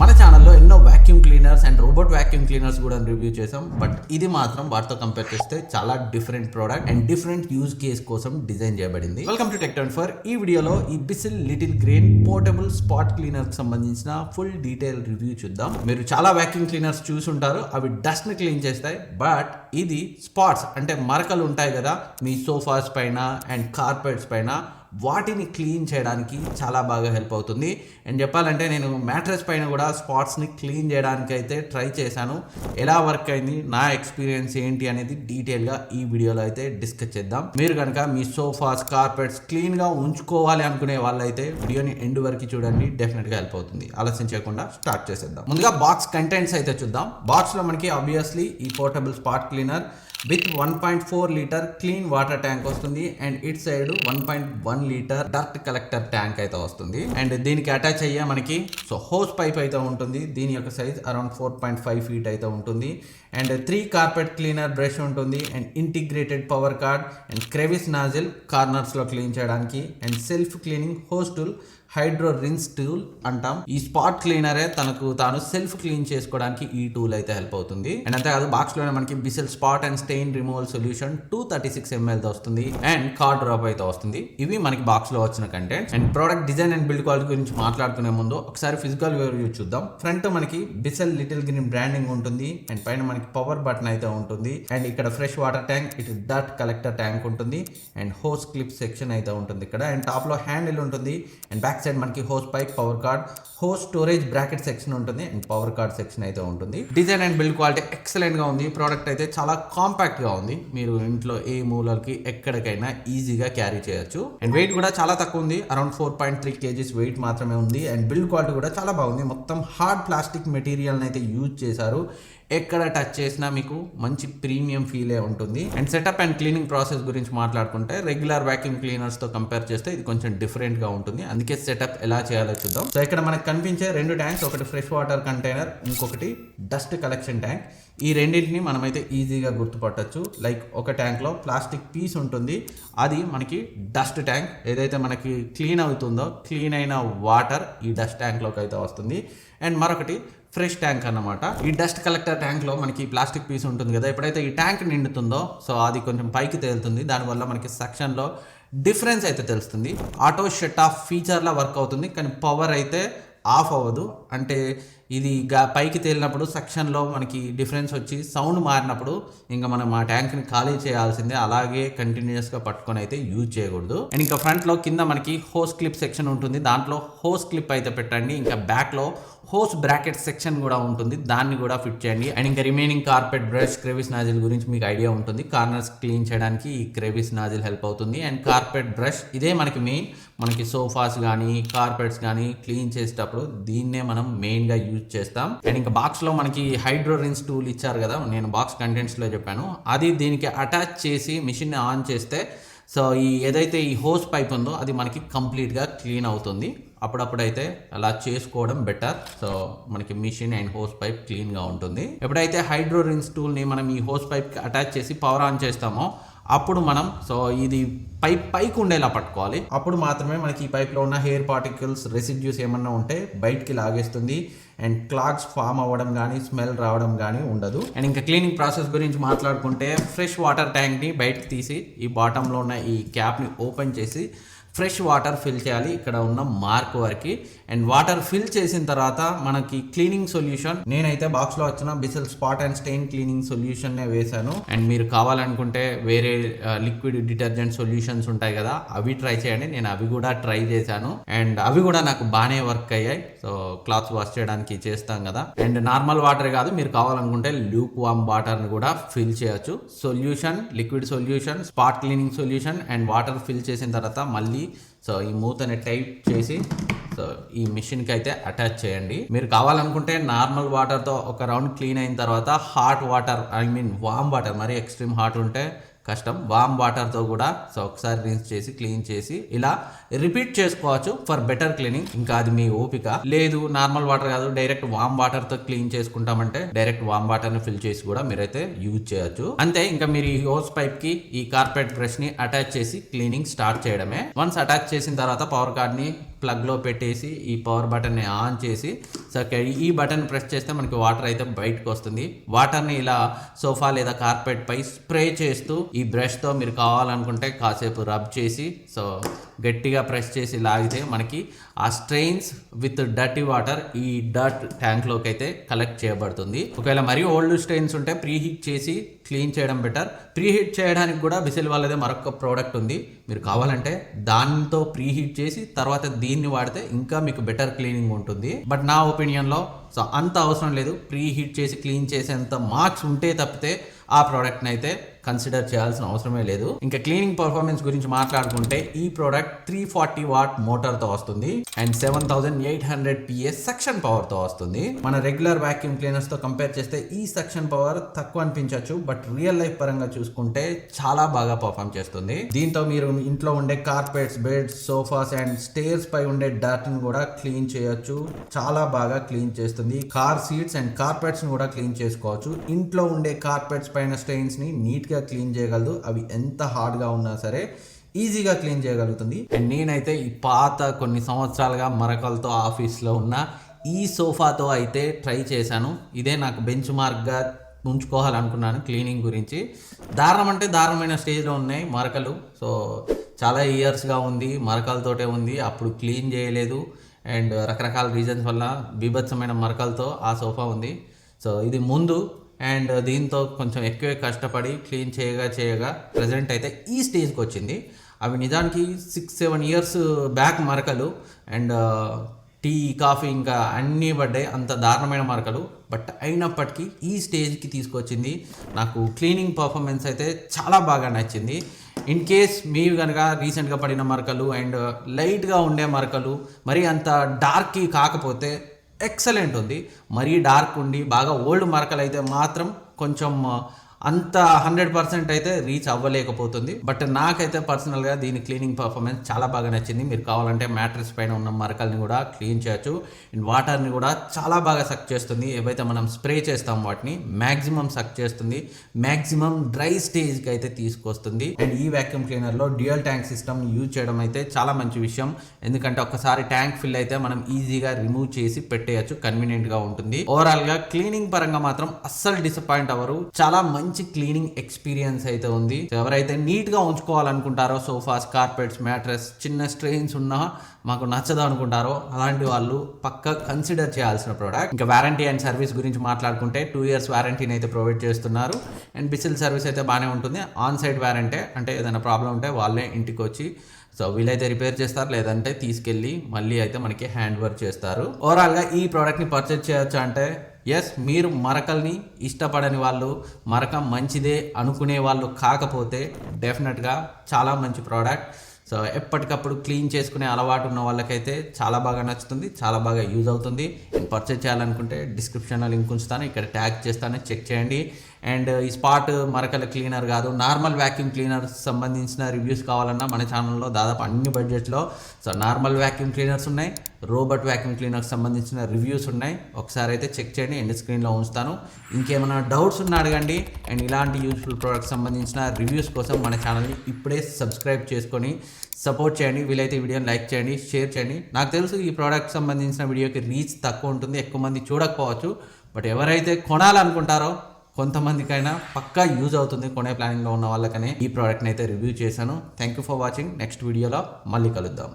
మన ఛానల్లో ఎన్నో vacuum cleaners and robot vacuum cleaners కూడా రివ్యూ చేసాం. బట్ ఇది మాత్రం వాటితో కంపేర్ చేస్తే చాలా different product and different use case కోసం డిజైన్ చేయబడింది. వెల్కమ్ టు టెక్24. ఈ వీడియోలో ఈ Bissell little green portable spot cleaner కి సంబంధించిన ఫుల్ డీటెయిల్ రివ్యూ చూద్దాం. మీరు చాలా వాక్యూమ్ క్లీనర్స్ చూసి ఉంటారు, అవి డస్ట్ ని క్లీన్ చేస్తాయి. బట్ ఇది స్పాట్స్ అంటే మరకలు ఉంటాయి కదా మీ సోఫాస్ పైన అండ్ కార్పెట్స్ పైన, వాటిని క్లీన్ చేయడానికి చాలా బాగా హెల్ప్ అవుతుంది. అండ్ చెప్పాలంటే నేను మ్యాట్రెస్ పైన కూడా స్పాట్స్ని క్లీన్ చేయడానికి అయితే ట్రై చేశాను. ఎలా వర్క్ అయింది, నా ఎక్స్పీరియన్స్ ఏంటి అనేది డీటెయిల్గా ఈ వీడియోలో అయితే డిస్కస్ చేద్దాం. మీరు కనుక మీ సోఫాస్ కార్పెట్స్ క్లీన్గా ఉంచుకోవాలి అనుకునే వాళ్ళైతే వీడియోని ఎండ్ వరకు చూడండి, డెఫినెట్గా హెల్ప్ అవుతుంది. ఆలస్యం చేయకుండా స్టార్ట్ చేసేద్దాం. ముందుగా బాక్స్ కంటెంట్స్ అయితే చూద్దాం. బాక్స్లో మనకి ఆబ్వియస్లీ ఈ portable spot cleaner with 1.4 litre clean water tank వస్తుంది. And it side 1.1 litre dirt collector tank అయితే వస్తుంది. అండ్ దీనికి అటాచ్ అయ్యే మనకి హోస్ పైప్ అయితే ఉంటుంది. దీని యొక్క సైజ్ అరౌండ్ 4.5 ఫీట్ అయితే ఉంటుంది. అండ్ 3 కార్పెట్ క్లీనర్ బ్రష్ ఉంటుంది. And integrated power cord and crevice nozzle కార్నర్స్లో క్లీన్ చేయడానికి. And self cleaning hose tool, hydro rinse tool అంటాం. ఈ స్పాట్ క్లీనరే తనకు తాను సెల్ఫ్ క్లీన్ చేసుకోవడానికి ఈ టూల్ అయితే హెల్ప్ అవుతుంది. అండ్ అంతేకాదు బాక్స్ లోనే మనకి Bissell spot and stain removal solution 236 ml తో వస్తుంది. అండ్ కార్ డ్రాప్ అయితే వస్తుంది. ఇవి మనకి బాక్స్ లో వచ్చిన contents. And product design and build quality గురించి మాట్లాడుకునే ముందు ఒకసారి ఫిజికల్ వ్యూ చూద్దాం. ఫ్రంట్ మనకి బిసిల్ లిటిల్ గ్రీన్ బ్రాండింగ్ ఉంటుంది. అండ్ పైన మనకి పవర్ బటన్ అయితే ఉంటుంది. అండ్ ఇక్కడ ఫ్రెష్ వాటర్ ట్యాంక్, ఇటు డర్ట్ కలెక్టర్ ట్యాంక్ ఉంటుంది. అండ్ హోస్ క్లిప్ సెక్షన్ అయితే ఉంటుంది ఇక్కడ. అండ్ టాప్ లో హ్యాండిల్ ఉంటుంది. అండ్ బ్యాక్ సైడ్ మనకి hose pipe, power cord, hose storage bracket section ఉంటుంది. అండ్ పవర్ కార్డ్ సెక్షన్ అయితే ఉంటుంది. Design and build quality excellent గా ఉంది. ప్రోడక్ట్ అయితే చాలా కాంపాక్ట్ గా ఉంది. మీరు ఇంట్లో ఏ మూలకి ఎక్కడికైనా ఈజీగా క్యారీ చేయొచ్చు. అండ్ వెయిట్ కూడా చాలా తక్కువ ఉంది, అరౌండ్ 4.3 kgs వెయిట్ మాత్రమే ఉంది. అండ్ బిల్డ్ క్వాలిటీ కూడా చాలా బాగుంది. మొత్తం హార్డ్ ప్లాస్టిక్ మెటీరియల్ అయితే యూజ్ చేశారు. ఎక్కడ టచ్ చేసినా మీకు మంచి ప్రీమియం ఫీలే ఉంటుంది. And setup and cleaning process గురించి మాట్లాడుకుంటే రెగ్యులర్ వాక్యూమ్ క్లీనర్స్ తో కంపేర్ చేస్తే ఇది కొంచెం డిఫరెంట్ గా ఉంటుంది. అందుకే సెటప్ ఎలా చేయాలో చూద్దాం. సో ఇక్కడ మనకు కనిపించే 2 ట్యాంక్స్, ఒకటి ఫ్రెష్ వాటర్ కంటైనర్, ఇంకొకటి డస్ట్ కలెక్షన్ ట్యాంక్. ఈ రెండింటిని మనమైతే ఈజీగా గుర్తుపట్టచ్చు. లైక్ ఒక ట్యాంక్లో ప్లాస్టిక్ పీస్ ఉంటుంది, అది మనకి డస్ట్ ట్యాంక్. ఏదైతే మనకి క్లీన్ అవుతుందో క్లీన్ అయిన వాటర్ ఈ డస్ట్ ట్యాంక్లోకి అయితే వస్తుంది. అండ్ మరొకటి ఫ్రెష్ ట్యాంక్ అన్నమాట. ఈ డస్ట్ కలెక్టర్ ట్యాంక్లో మనకి ప్లాస్టిక్ పీస్ ఉంటుంది కదా, ఎప్పుడైతే ఈ ట్యాంక్ నిండుతుందో సో అది కొంచెం పైకి తేలుతుంది. దానివల్ల మనకి సెక్షన్లో డిఫరెన్స్ అయితే తెలుస్తుంది. ఆటో షట్ ఆఫ్ ఫీచర్లా వర్క్ అవుతుంది, కానీ పవర్ అయితే ఆఫ్ అవ్వదు. అంటే ఇది పైకి తేలినప్పుడు సెక్షన్లో మనకి డిఫరెన్స్ వచ్చి సౌండ్ మారినప్పుడు ఇంకా మనం ఆ ట్యాంక్ని ఖాళీ చేయాల్సిందే. అలాగే కంటిన్యూస్గా పట్టుకొని అయితే యూజ్ చేయకూడదు. అండ్ ఇంకా ఫ్రంట్లో కింద మనకి హోస్ క్లిప్ సెక్షన్ ఉంటుంది, దాంట్లో హోస్ క్లిప్ అయితే పెట్టండి. ఇంకా బ్యాక్లో హోస్ బ్రాకెట్ సెక్షన్ కూడా ఉంటుంది, దాన్ని కూడా ఫిట్ చేయండి. అండ్ ఇంకా రిమైనింగ్ కార్పెట్ బ్రష్, క్రెవిస్ నాజిల్ గురించి మీకు ఐడియా ఉంటుంది. కార్నర్స్ క్లీన్ చేయడానికి ఈ క్రెవిస్ నాజిల్ హెల్ప్ అవుతుంది. అండ్ కార్పెట్ బ్రష్ ఇదే మనకి మెయిన్. మనకి సోఫాస్ కానీ కార్పెట్స్ కానీ క్లీన్ చేసేటప్పుడు దీన్నే మనం మెయిన్గా యూజ్ చేస్తాం. అండ్ ఇంకా బాక్స్లో మనకి హైడ్రో రిన్స్ టూల్ ఇచ్చారు కదా, నేను బాక్స్ కంటెంట్స్లో చెప్పాను, అది దీనికి అటాచ్ చేసి మిషన్ ఆన్ చేస్తే సో ఈ ఏదైతే ఈ హోస్ పైప్ ఉందో అది మనకి కంప్లీట్గా క్లీన్ అవుతుంది. అప్పుడప్పుడైతే అలా చేసుకోవడం బెటర్. సో మనకి మిషన్ అండ్ హోస్ పైప్ క్లీన్గా ఉంటుంది. ఎప్పుడైతే హైడ్రో రిన్స్ టూల్ని మనం ఈ హోస్ పైప్కి అటాచ్ చేసి పవర్ ఆన్ చేస్తామో అప్పుడు మనం సో ఇది పైకి ఉండేలా పట్టుకోవాలి. అప్పుడు మాత్రమే మనకి ఈ పైప్లో ఉన్న హెయిర్ పార్టికల్స్, రెసిడ్యూస్ ఏమన్నా ఉంటే బయటికి లాగేస్తుంది. అండ్ క్లాగ్స్ ఫామ్ అవ్వడం కానీ స్మెల్ రావడం కానీ ఉండదు. అండ్ ఇంకా క్లీనింగ్ ప్రాసెస్ గురించి మాట్లాడుకుంటే ఫ్రెష్ వాటర్ ట్యాంక్ని బయటకు తీసి ఈ బాటంలో ఉన్న ఈ క్యాప్ని ఓపెన్ చేసి ఫ్రెష్ వాటర్ ఫిల్ చేయాలి ఇక్కడ ఉన్న మార్క్ వరకు. అండ్ వాటర్ ఫిల్ చేసిన తర్వాత మనకి క్లీనింగ్ సొల్యూషన్, నేనైతే బాక్స్లో వచ్చిన బిసిల్ స్పాట్ అండ్ స్టెయిన్ క్లీనింగ్ సొల్యూషన్నే వేశాను. అండ్ మీరు కావాలనుకుంటే వేరే లిక్విడ్ డిటర్జెంట్ సొల్యూషన్స్ ఉంటాయి కదా, అవి ట్రై చేయండి. నేను అవి కూడా ట్రై చేశాను అండ్ అవి కూడా నాకు బాగానే వర్క్ అయ్యాయి. సో క్లాత్స్ వాష్ చేయడానికి చేస్తాం కదా. అండ్ నార్మల్ వాటర్ కాదు, మీరు కావాలనుకుంటే ల్యూక్ వామ్ వాటర్ని కూడా ఫిల్ చేయొచ్చు. Solution, liquid solution, spot cleaning solution and water fill చేసిన తర్వాత మళ్ళీ సో ఈ మూతని టైప్ చేసి సో ఈ మిషన్కి అయితే అటాచ్ చేయండి. మీరు కావాలనుకుంటే నార్మల్ వాటర్తో ఒక రౌండ్ క్లీన్ అయిన తర్వాత హాట్ వాటర్, వామ్ వాటర్, మరీ ఎక్స్ట్రీమ్ హాట్ ఉంటే కష్టం, వామ్ వాటర్తో కూడా సో ఒకసారి రిన్స్ చేసి క్లీన్ చేసి ఇలా రిపీట్ చేసుకోవచ్చు ఫర్ బెటర్ క్లీనింగ్. ఇంకా అది మీ ఓపిక. లేదు నార్మల్ వాటర్ కాదు డైరెక్ట్ వామ్ వాటర్తో క్లీన్ చేసుకుంటామంటే డైరెక్ట్ వామ్ వాటర్ని ఫిల్ చేసి కూడా మీరైతే యూజ్ చేయొచ్చు. అంతే, ఇంకా మీరు ఈ హోస్ పైప్కి ఈ కార్పెట్ బ్రష్ని అటాచ్ చేసి క్లీనింగ్ స్టార్ట్ చేయడమే. వన్స్ అటాచ్ చేసిన తర్వాత పవర్ కార్డ్ని ప్లగ్లో పెట్టేసి ఈ పవర్ బటన్ని ఆన్ చేసి సో ఈ బటన్ ప్రెస్ చేస్తే మనకి వాటర్ అయితే బయటకు వస్తుంది. వాటర్ని ఇలా సోఫా లేదా కార్పెట్ పై స్ప్రే చేస్తూ ఈ బ్రష్తో మీరు కావాలనుకుంటే కాసేపు రబ్ చేసి సో గట్టిగా ప్రెస్ చేసి లాగితే మనకి ఆ స్ట్రెయిన్స్ విత్ డర్టీ వాటర్ ఈ డర్ట్ ట్యాంక్లోకి అయితే కలెక్ట్ చేయబడుతుంది. ఒకవేళ మరీ ఓల్డ్ స్ట్రెయిన్స్ ఉంటే ప్రీహీట్ చేసి క్లీన్ చేయడం బెటర్. ప్రీహీట్ చేయడానికి కూడా విసిల్ వాళ్ళదే మరొక ప్రోడక్ట్ ఉంది. మీరు కావాలంటే దాంతో ప్రీహీట్ చేసి తర్వాత దీన్ని వాడితే ఇంకా మీకు బెటర్ క్లీనింగ్ ఉంటుంది. బట్ నా ఒపీనియన్లో సో అంత అవసరం లేదు. ప్రీహీట్ చేసి క్లీన్ చేసేంత మార్క్స్ ఉంటే తప్పితే ఆ ప్రోడక్ట్ని అయితే కన్సిడర్ చేయాల్సిన అవసరమే లేదు. ఇంకా క్లీనింగ్ పర్ఫార్మెన్స్ గురించి మాట్లాడుకుంటే ఈ ప్రోడక్ట్ 340 వాట్ మోటార్తో వస్తుంది అండ్ 7800 PS సక్షన్ పవర్తో వస్తుంది. మన రెగ్యులర్ వాక్యూమ్ క్లీనర్స్తో కంపేర్ చేస్తే ఈ సక్షన్ పవర్ తక్కువ అనిపించవచ్చు, బట్ రియల్ లైఫ్ పరంగా చూసుకుంటే చాలా బాగా పర్ఫామ్ చేస్తుంది. దీంతో మీరు ఇంట్లో ఉండే carpets, beds, sofas and stairs పై ఉండే డర్ట్ని కూడా క్లీన్ చేయొచ్చు. చాలా బాగా క్లీన్ చేస్తుంది. కార్ సీట్స్ అండ్ కార్పెట్స్ని కూడా క్లీన్ చేసుకోవచ్చు. ఇంట్లో ఉండే కార్పెట్స్ పైన స్టెయిన్స్ని నీట్గా క్లీన్ చేయగలదు. అవి ఎంత హార్డ్గా ఉన్నా సరే ఈజీగా క్లీన్ చేయగలుగుతుంది. అండ్ నేనైతే ఈ పాత కొన్ని సంవత్సరాలుగా మరకలతో ఆఫీస్లో ఉన్న ఈ సోఫాతో అయితే ట్రై చేశాను. ఇదే నాకు బెంచ్ మార్క్గా ఉంచుకోవాలనుకున్నాను క్లీనింగ్ గురించి. దారుణం అంటే దారుణమైన స్టేజ్లో ఉన్నాయి మరకలు. సో చాలా ఇయర్స్గా ఉంది, మరకలతోటే ఉంది. అప్పుడు క్లీన్ చేయలేదు అండ్ రకరకాల రీజన్స్ వల్ల బీభత్సమైన మరకలతో ఆ సోఫా ఉంది. సో ఇది ముందు అండ్ దీంతో కొంచెం ఎక్కువే కష్టపడి క్లీన్ చేయగా ప్రజెంట్ అయితే ఈ స్టేజ్కి వచ్చింది. అవి నిజానికి 6-7 ఇయర్స్ బ్యాక్ మరకలు అండ్ టీ, కాఫీ ఇంకా అన్నీ పడ్డాయి. అంత దారుణమైన మరకలు. బట్ అయినప్పటికీ ఈ స్టేజ్కి తీసుకొచ్చింది. నాకు క్లీనింగ్ పర్ఫార్మెన్స్ అయితే చాలా బాగా నచ్చింది. ఇన్ కేస్ మీరు కనుక రీసెంట్గా పడిన మరకలు అండ్ లైట్గా ఉండే మరకలు మరీ అంత డార్క్కి కాకపోతే ఎక్సలెంట్ ఉంది. మరీ డార్క్ ఉండి బాగా ఓల్డ్ మరకలు అయితే మాత్రం కొంచెం అంత 100% అయితే రీచ్ అవ్వలేకపోతుంది. బట్ నాకైతే పర్సనల్గా దీని క్లీనింగ్ పర్ఫార్మెన్స్ చాలా బాగా నచ్చింది. మీరు కావాలంటే మ్యాట్రెస్ పైన ఉన్న మరకల్ని కూడా క్లీన్ చేయొచ్చు. అండ్ వాటర్ని కూడా చాలా బాగా సక్ చేస్తుంది. ఏవైతే మనం స్ప్రే చేస్తాం వాటిని మ్యాక్సిమం సక్ చేస్తుంది. మ్యాక్సిమం డ్రై స్టేజ్కి అయితే తీసుకొస్తుంది. అండ్ ఈ వ్యాక్యూమ్ క్లీనర్లో డ్యూయల్ ట్యాంక్ సిస్టమ్ యూజ్ చేయడం అయితే చాలా మంచి విషయం. ఎందుకంటే ఒక్కసారి ట్యాంక్ ఫిల్ అయితే మనం ఈజీగా రిమూవ్ చేసి పెట్టేయచ్చు. కన్వీనియంట్గా ఉంటుంది. ఓవరాల్గా క్లీనింగ్ పరంగా మాత్రం అస్సలు డిసప్పాయింట్ అవ్వరు. చాలా మంచి క్లీనింగ్ ఎక్స్పీరియన్స్ అయితే ఉంది. ఎవరైతే నీట్ గా ఉంచుకోవాలనుకుంటారో సోఫాస్, కార్పెట్స్, మ్యాట్రెస్ చిన్న స్ట్రెయిన్స్ ఉన్నా మాకు నచ్చదు అనుకుంటారో అలాంటి వాళ్ళు పక్కా కన్సిడర్ చేయాల్సిన ప్రోడక్ట్. ఇంకా వారంటీ అండ్ సర్వీస్ గురించి మాట్లాడుకుంటే 2 years వారంటీని అయితే ప్రొవైడ్ చేస్తున్నారు. అండ్ బిసిల్ సర్వీస్ అయితే బాగానే ఉంటుంది. ఆన్ సైట్ వారంటీ అంటే ఏదైనా ప్రాబ్లం ఉంటే వాళ్ళే ఇంటికి వచ్చి సో వీలైతే రిపేర్ చేస్తారు, లేదంటే తీసుకెళ్ళి మళ్ళీ అయితే మనకి హ్యాండ్ వర్క్ చేస్తారు. ఓవరాల్గా ఈ ప్రోడక్ట్ని పర్చేజ్ చేయొచ్చు అంటే ఎస్, మీరు మరకల్ని ఇష్టపడని వాళ్ళు, మరక మంచిదే అనుకునే వాళ్ళు కాకపోతే డెఫినెట్గా చాలా మంచి ప్రోడక్ట్. సో ఎప్పటికప్పుడు క్లీన్ చేసుకునే అలవాటు ఉన్న వాళ్ళకైతే చాలా బాగా నచ్చుతుంది, చాలా బాగా యూజ్ అవుతుంది. నేను పర్చేజ్ చేయాలనుకుంటే డిస్క్రిప్షన్లో లింక్ ఉంచుతాను, ఇక్కడ ట్యాగ్ చేస్తాను, చెక్ చేయండి. అండ్ ఈ స్పాట్ మరకల క్లీనర్ కాదు, నార్మల్ వ్యాక్యూమ్ క్లీనర్ సంబంధించిన రివ్యూస్ కావాలన్నా మన ఛానల్లో దాదాపు అన్ని బడ్జెట్లో సో నార్మల్ వ్యాక్యూమ్ క్లీనర్స్ ఉన్నాయి, రోబోట్ వ్యాక్యూమ్ క్లీనర్కి సంబంధించిన రివ్యూస్ ఉన్నాయి. ఒకసారి అయితే చెక్ చేయండి, ఎండ్ స్క్రీన్లో ఉంచుతాను. ఇంకేమైనా డౌట్స్ ఉన్నా అడగండి. అండ్ ఇలాంటి యూస్ఫుల్ ప్రోడక్ట్స్ సంబంధించిన రివ్యూస్ కోసం మన ఛానల్ని ఇప్పుడే సబ్స్క్రైబ్ చేసుకొని సపోర్ట్ చేయండి. వీలైతే వీడియోని లైక్ చేయండి, షేర్ చేయండి. నాకు తెలుసు ఈ ప్రోడక్ట్ సంబంధించిన వీడియోకి రీచ్ తక్కువ ఉంటుంది, ఎక్కువ మంది చూడకపోవచ్చు. బట్ ఎవరైతే కొనాలనుకుంటారో కొంతమందికైనా పక్కా యూజ్ అవుతుంది. కొనే ప్లానింగ్లో ఉన్న వాళ్ళకనే ఈ ప్రోడక్ట్ని అయితే రివ్యూ చేశాను. Thank you for watching. Next వీడియోలో మళ్ళీ కలుద్దాం.